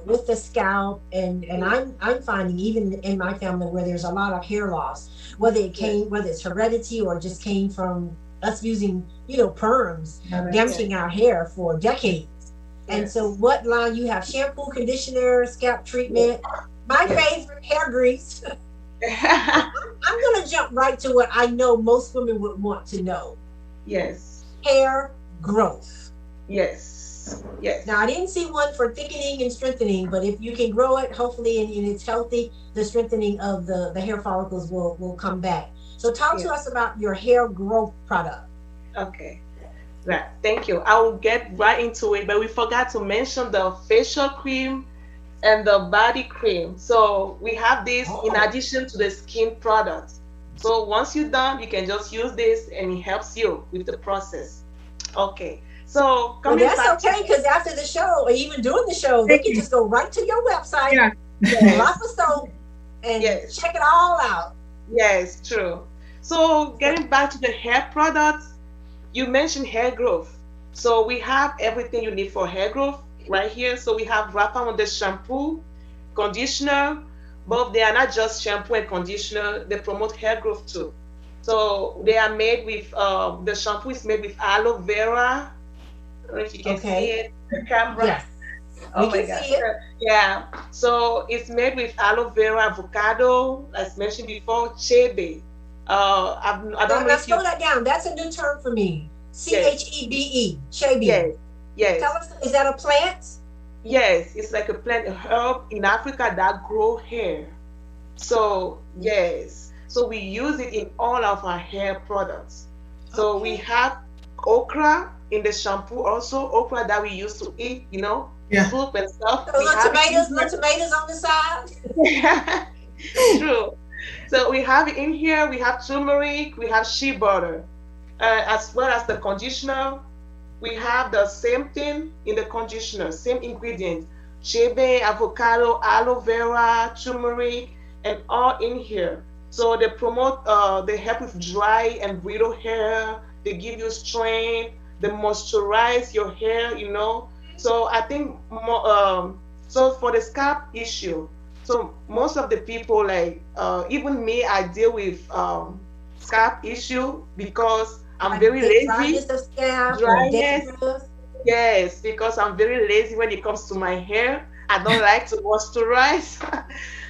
with the scalp, and I'm finding even in my family where there's a lot of hair loss, whether it's heredity or just came from us using perms, damaging our hair for decades. And so what line you have? Shampoo, conditioner, scalp treatment, my favorite, hair grease. I'm gonna jump right to what I know most women would want to know. Yes. Hair growth. Yes. Now I didn't see one for thickening and strengthening, but if you can grow it, hopefully, and it's healthy, the strengthening of the hair follicles will come back. So talk to us about your hair growth product. Okay. Right. Thank you. I will get right into it, but we forgot to mention the facial cream and the body cream. So we have this in addition to the skin products. So once you're done, you can just use this and it helps you with the process. Okay. So that's okay, because after the show or even during the show, they can just go right to your website, Rafa Soap, and check it all out. Yes, true. So getting back to the hair products, you mentioned hair growth. So we have everything you need for hair growth right here. So we have Rafa Wonder shampoo, conditioner, but they are not just shampoo and conditioner. They promote hair growth too. So they are made with the shampoo is made with aloe vera. I don't know if you can see it. the camera. Yes. Oh We my can God. see it. Yeah. So it's made with aloe vera, avocado, as mentioned before, chebe. I don't know Now if you. slow that down. That's a new term for me. Yes. Chebe. Chebe. Yes. Yes. Tell us, is that a plant? Yes. It's like a plant, a herb in Africa that grow hair. So yes. So we use it in all of our hair products. So we Okay. have okra in the shampoo also, okra that we used to eat, Yeah. soup and stuff. So We have it in little tomatoes on the side. here. True. So we have it in here. We have turmeric. We have shea butter, as well as the conditioner. We have the same thing in the conditioner, same ingredient: chebe, avocado, aloe vera, turmeric, and all in here. So they promote, they help with dry and brittle hair. They give you strength. They moisturize your hair. So I think so for the scalp issue. So most of the people, like even me, I deal with scalp issue because I'm Like very the lazy. dryness of scalp or Dryness. dandruff. Yes, because I'm very lazy when it comes to my hair. I don't like to moisturize.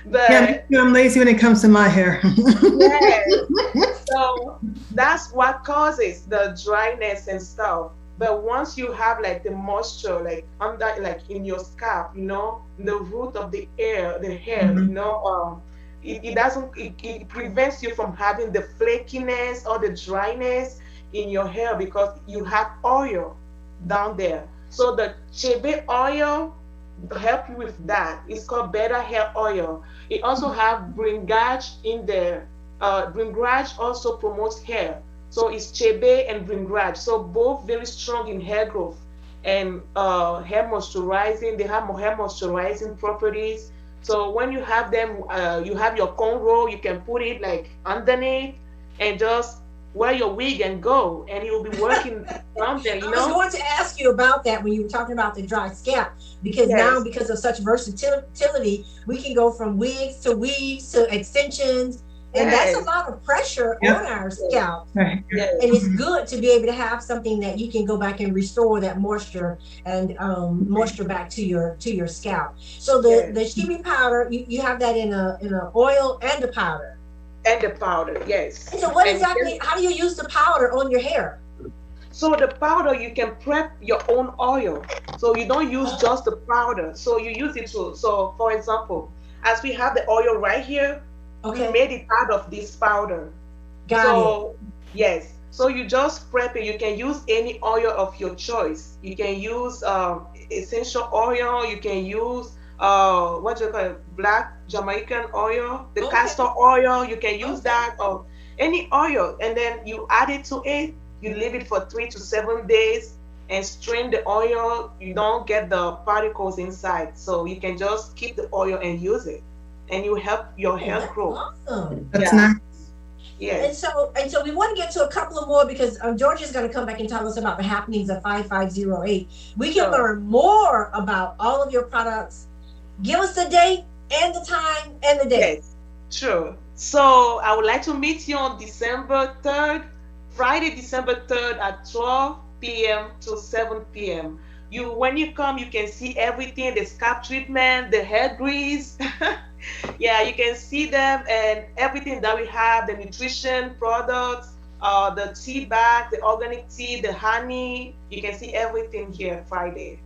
Yeah, me But too. I'm lazy when it comes to my hair. yes, so that's what causes the dryness and stuff. But once you have like the moisture, like under, like in your scalp, the root of the hair, Mhm. it doesn't, it prevents you from having the flakiness or the dryness in your hair because you have oil down there. So the chebe oil help you with that. It's called Better Hair Oil. It also have bringage in there. Bringage also promotes hair. So it's chebe and bringage. So both very strong in hair growth and hair moisturizing. They have more hair moisturizing properties. So when you have them, you have your cornrow, you can put it like underneath and just wear your wig and go, and you'll be working around there, I was going to ask you about that when you were talking about the dry scalp, because now, Yes. because of such versatility, we can go from wigs to weaves to extensions, and that's a Yes. lot of pressure Yep. on our scalp. Right. Yes. And it's good to be able to have something that you can go back and restore that moisture and moisture back to your scalp. So Yes. the shea powder, you have that in a oil and a powder. And the powder, yes. And so what And exactly? How do you use the powder on your hair? so the powder, you can prep your own oil. So you don't use just the powder. So you use it to, so for example, as we have the oil right here, we Okay, made it out of this powder. got So yes, so you just prep it. You can use any oil of your choice. You can use essential oil. You can use what do you call it, black Jamaican oil, the Okay. castor oil. You can use Okay. that, or any oil, and then you add it to it. You leave it for 3 to 7 days and strain the oil. You don't get the particles inside, so you can just keep the oil and use it, and you help your it. hair That's grow. awesome. That's Yeah. nice. Yes. And so we want to get to a couple of more because Georgia's going to come back and tell us about the happenings of 5508. We can Sure. learn more about all of your products. Give us the date and the time and the date. Yes, sure. So I would like to meet you on December 3rd, Friday, December 3rd at 12 p.m. to 7 p.m. When you come, you can see everything, the scalp treatment, the hair grease. Yeah, you can see them and everything that we have, the nutrition products, the tea bag, the organic tea, the honey. You can see everything here Friday.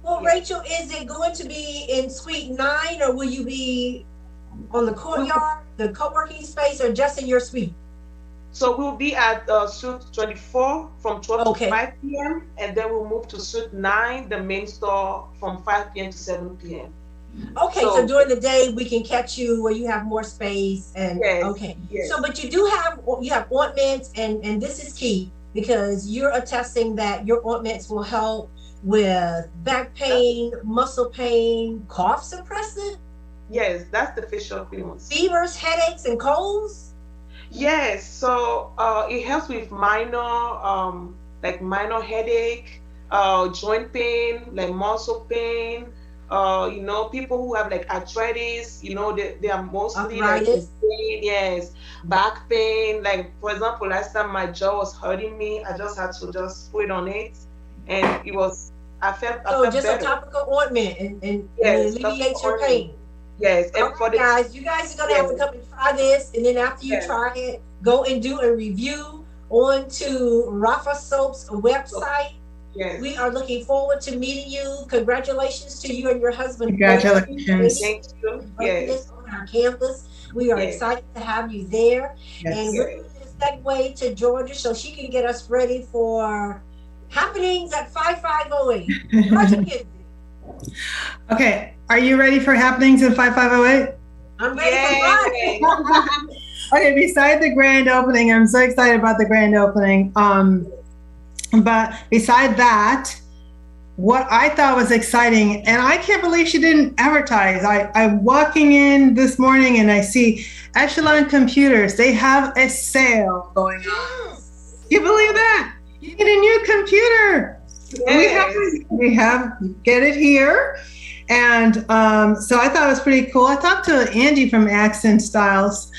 Well, Yes. Rachel, is it going to be in Suite 9 or will you be on the courtyard, the co-working space, or just in your suite? So we'll be at Suite 24 from 12 Okay. to 5 p.m. and then we'll move to Suite 9, the main store, from 5 p.m. to 7 p.m. Okay, so So- during the day we can catch you where you have more space and Yes, okay. yes. So but you have ointments and this is key because you're attesting that your ointments will help with back pain, muscle pain, cough suppressant, Yes, that's the facial creams. fevers, headaches, and colds. Yes, so it helps with minor headache, joint pain, like muscle pain. People who have like arthritis, they are mostly like Arthritis. pain, yes, back pain. Like for example, last time my jaw was hurting me, I just had to just put it on it, and I felt just better. a topical ointment and it Yes, alleviates your topical pain. Yes, All and for right, the guys, you guys are gonna have to come and try this, and then after you yes. try it, go and do a review onto Rafa Soap's website. Yes. We are looking forward to meeting you. Congratulations to you and your husband. Congratulations. Thank you. Yes. On our campus. We are Yes. excited to have you there. Yes. And we're going to segue to Georgia so she can get us ready for happenings at 5508. Georgia, get it. Okay, are you ready for happenings in 5508? I'm ready for mine. Okay, beside the grand opening, I'm so excited about the grand opening. But beside that, what I thought was exciting, and I can't believe she didn't advertise. I'm walking in this morning and I see Echelon Computers. They have a sale going on. You believe that? You get a new computer. Yes. We have get it here. And so I thought it was pretty cool. I talked to Angie from Accent Styles.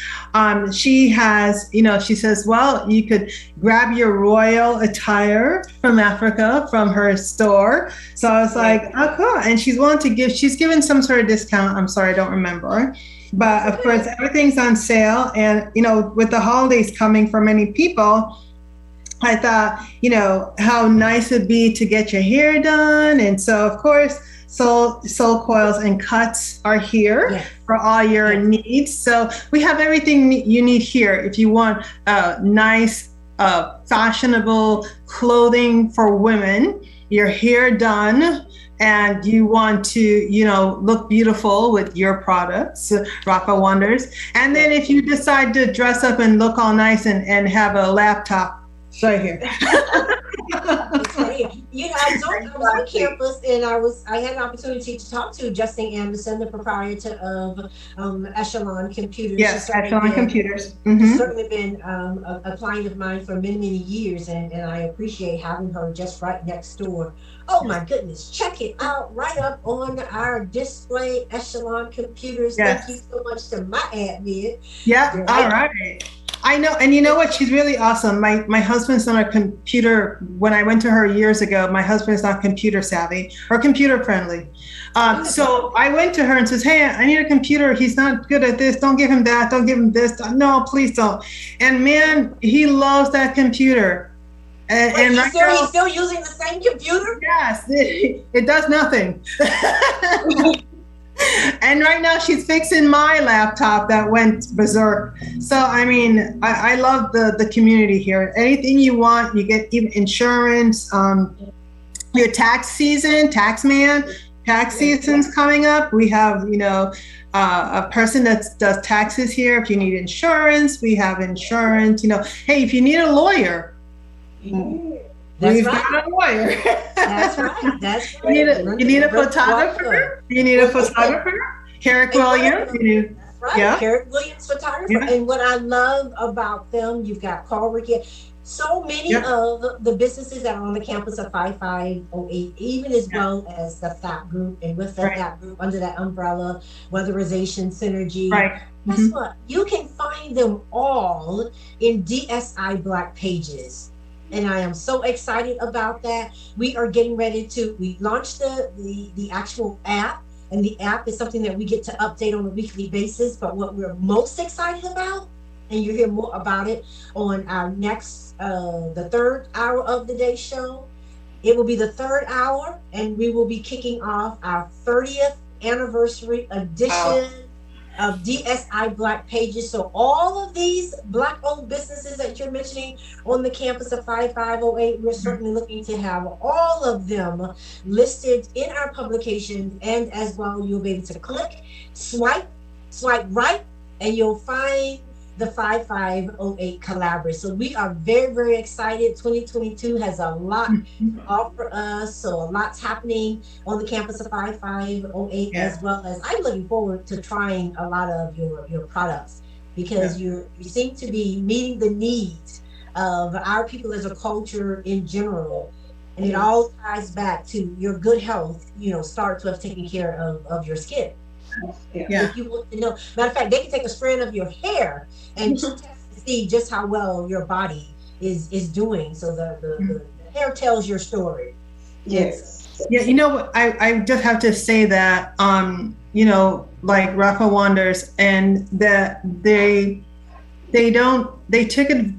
She has, she says, well, you could grab your royal attire from Africa from her store. So I was like, oh, cool. And she's willing to she's given some sort of discount. I'm sorry, I don't remember. But of course, everything's on sale. And, with the holidays coming for many people, I thought, how nice it'd be to get your hair done. And so, of course, Soul coils and cuts are here for all your needs. So we have everything you need here. If you want nice, fashionable clothing for women, your hair done, and you want to, look beautiful with your products, Rafa Wonders. And then if you decide to dress up and look all nice and have a laptop, it's right here. I was on campus and I had an opportunity to talk to Justine Anderson, the proprietor of Echelon Computers. Yes, Echelon Computers. She's certainly been a client of mine for many, many years, and I appreciate having her just right next door. Oh my goodness, check it out right up on our display, Echelon Computers. Yes. Thank you so much to my admin. Yeah, all right. I know, and you know what? She's really awesome. My husband's on a computer. When I went to her years ago, my husband's not computer savvy or computer friendly. So I went to her and says, "Hey, I need a computer. He's not good at this. Don't give him that. Don't give him this. No, please don't." And man, he loves that computer. And he's still using the same computer? Yes, it does nothing. And right now she's fixing my laptop that went berserk. So, I love the community here. Anything you want, you get even insurance, your tax season, tax season's coming up. We have, a person that does taxes here. If you need insurance, we have insurance. Hey, if you need a lawyer, we've got a lawyer. That's right. That's right. You need a photographer. You need a photographer. Carrick Williams. Right. Yeah. Carrick Williams photographer. Yeah. And what I love about them, you've got Carl Ricky. So many of the businesses that are on the campus of 5508, even as well as the FAP group, and with the FAP group under that umbrella, Weatherization Synergy. Right. Guess what? You can find them all in DSI Black Pages. And I am so excited about that. We are getting ready we launched the actual app, and the app is something that we get to update on a weekly basis. But what we're most excited about, and you'll hear more about it on our next, the third hour of the day show. It will be the third hour, and we will be kicking off our 30th anniversary edition of DSI Black Pages. So all of these Black-owned businesses that you're mentioning on the campus of 5508, we're certainly looking to have all of them listed in our publication, and as well, you'll be able to click, swipe right, and you'll find the 5508 collaborator. So we are very, very excited. 2022 has a lot to offer us. So a lot's happening on the campus of 5508, as well as I'm looking forward to trying a lot of your products, because you seem to be meeting the needs of our people as a culture in general. And it all ties back to your good health, starts with taking care of your skin. If you want to know, matter of fact, they can take a strand of your hair and test to see just how well your body is doing. So the hair tells your story. Yes. Yeah, you know what? I just have to say that, you know, like Rafa Wonders, and that they took it,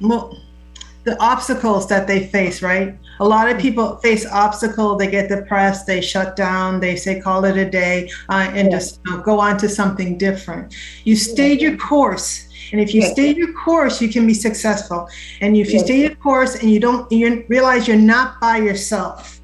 the obstacles that they face, right? A lot of people face obstacles, they get depressed, they shut down, they say, call it a day, and just go on to something different. You stayed your course. And if you stay your course, you can be successful. And if you stay your course and you realize you're not by yourself.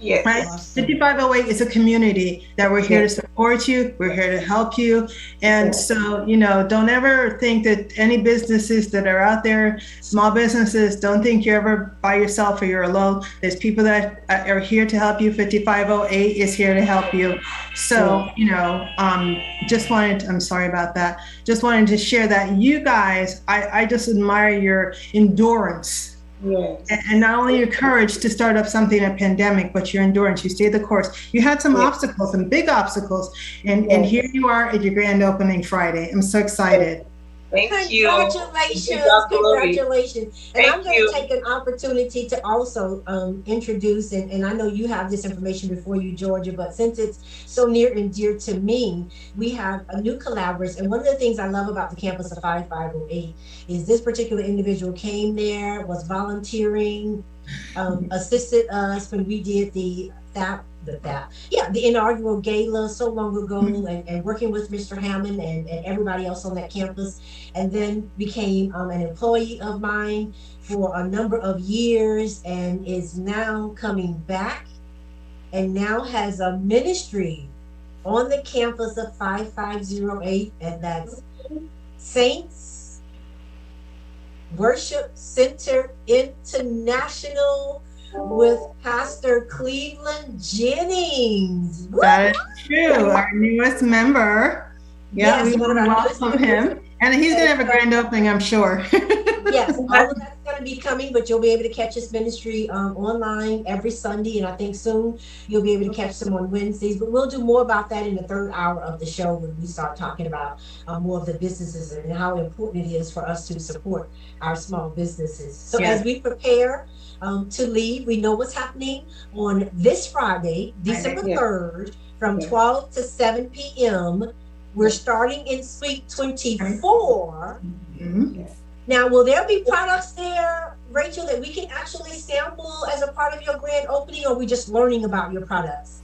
Yes. Right? Awesome. 5508 is a community that we're here to support you. We're here to help you. And so, you know, don't ever think that any businesses that are out there, small businesses, don't think you're ever by yourself or you're alone. There's people that are here to help you. 5508 is here to help you. So, you know, I'm sorry about that. Just wanted to share that. You guys, I just admire your endurance. Yes. And not only your courage to start up something in a pandemic, but your endurance. You stayed the course. You had some obstacles, some big obstacles, and here you are at your grand opening Friday. I'm so excited. Thank you. Congratulations. Congratulations. And I'm going to take an opportunity to also introduce, and I know you have this information before you, Georgia, but since it's so near and dear to me, we have a new collaborator. And one of the things I love about the campus of 5508 is this particular individual came there, was volunteering, assisted us when we did the inaugural gala so long ago, and working with Mr. Hammond and everybody else on that campus, and then became an employee of mine for a number of years, and is now coming back and now has a ministry on the campus of 5508, and that's Saints Worship Center International with Pastor Cleveland Jennings. That is true. Our newest member. Yeah, we want to welcome him. And he's going to have a grand opening, I'm sure. Yes, all of that's going to be coming, but you'll be able to catch his ministry online every Sunday. And I think soon you'll be able to catch them on Wednesdays. But we'll do more about that in the third hour of the show when we start talking about more of the businesses and how important it is for us to support our small businesses. So as we prepare to leave, we know what's happening on this Friday, December 3rd, from 12 to 7 p.m. We're starting in Suite 24. Now, will there be products there, Rachel, that we can actually sample as a part of your grand opening, or are we just learning about your products?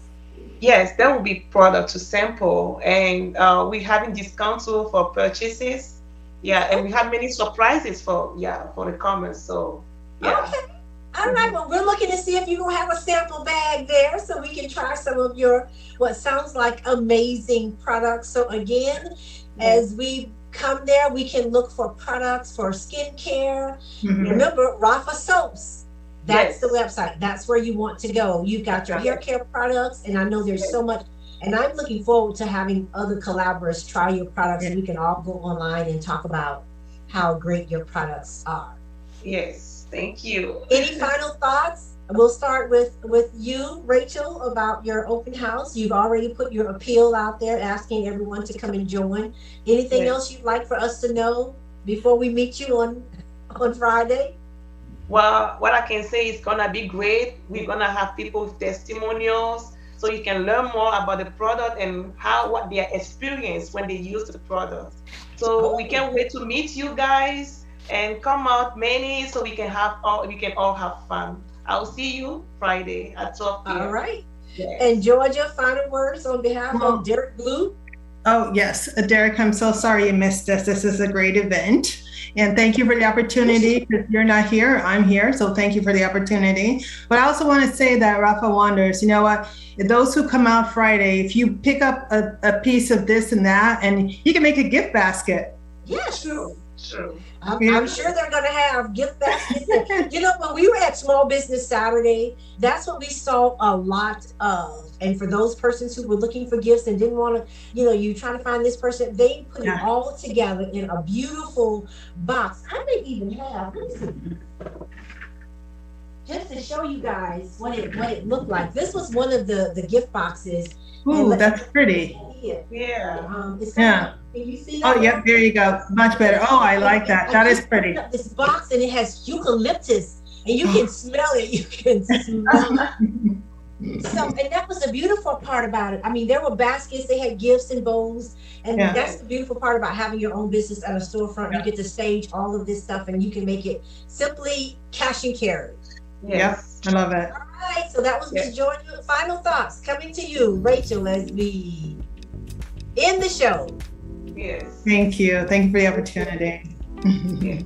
Yes, there will be product to sample, and we're having discounts for purchases. Yeah, and we have many surprises for the comers. So yeah. Okay. All right, well, we're looking to see if you're going to have a sample bag there so we can try some of your, what sounds like amazing products. So again, as we come there, we can look for products for skincare. Remember, Rafa Soaps. That's the website. That's where you want to go. You've got your hair care products, and I know there's so much. And I'm looking forward to having other collaborators try your products, and we can all go online and talk about how great your products are. Yes. Thank you. Any final thoughts? We'll start with you, Rachel, about your open house. You've already put your appeal out there, asking everyone to come and join. Anything else you'd like for us to know before we meet you on Friday? Well, what I can say is gonna be great. We're gonna have people with testimonials, so you can learn more about the product and what their experience when they use the product. So we can't wait to meet you guys. And come out many so we can all have fun. I'll see you Friday at 12 p.m. All right. Yes. And Georgia, final words on behalf of Derek Blue. Oh, yes. Derek, I'm so sorry you missed this. This is a great event. And thank you for the opportunity, because you're not here, I'm here. So thank you for the opportunity. But I also want to say that, Rafa Wonders, you know what? Those who come out Friday, if you pick up a piece of this and that, and you can make a gift basket. Yeah, sure. I'm sure they're going to have gift baskets. You know, when we were at Small Business Saturday, that's what we saw a lot of. And for those persons who were looking for gifts and didn't want to, you know, you trying to find this person, they put it all together in a beautiful box. I may even have, just to show you guys what it looked like. This was one of the gift boxes. Ooh, that's pretty. Can you see that? Oh, yep, there you go. Much better. Oh, I like that. That is pretty. This box, and it has eucalyptus, and you can smell it. You can smell it. So, and that was the beautiful part about it. I mean, there were baskets, they had gifts and bowls. And Yeah. that's the beautiful part about having your own business at a storefront. You get to stage all of this stuff and you can make it simply cash and carry. Yes. I love it. All right, so that was Ms. Jordan. Final thoughts coming to you, Rachel, as we end the show. Yes. Thank you. Thank you for the opportunity.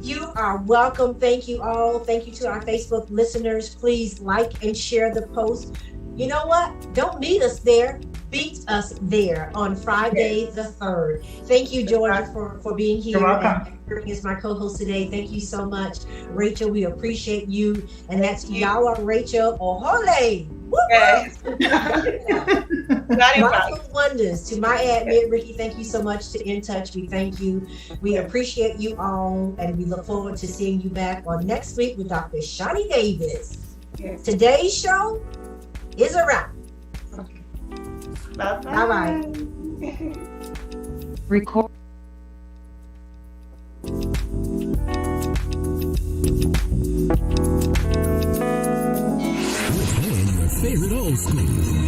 You are welcome. Thank you all. Thank you to our Facebook listeners. Please like and share the post. You know what? Don't meet us there. Beat us there on Friday the 3rd. Thank you, Georgia, for being here. You're welcome. And serving as my co-host today. Thank you so much, Rachel. We appreciate you. And that's Yawa Rachel Ohole. Yes. Wonderful wonders to my admin, Ricky. Thank you so much to In Touch. We thank you. We appreciate you all, and we look forward to seeing you back on next week with Dr. Shani Davis. Yes. Today's show is a wrap. Bye-bye. Bye-bye. Record. Playing your favorite old school.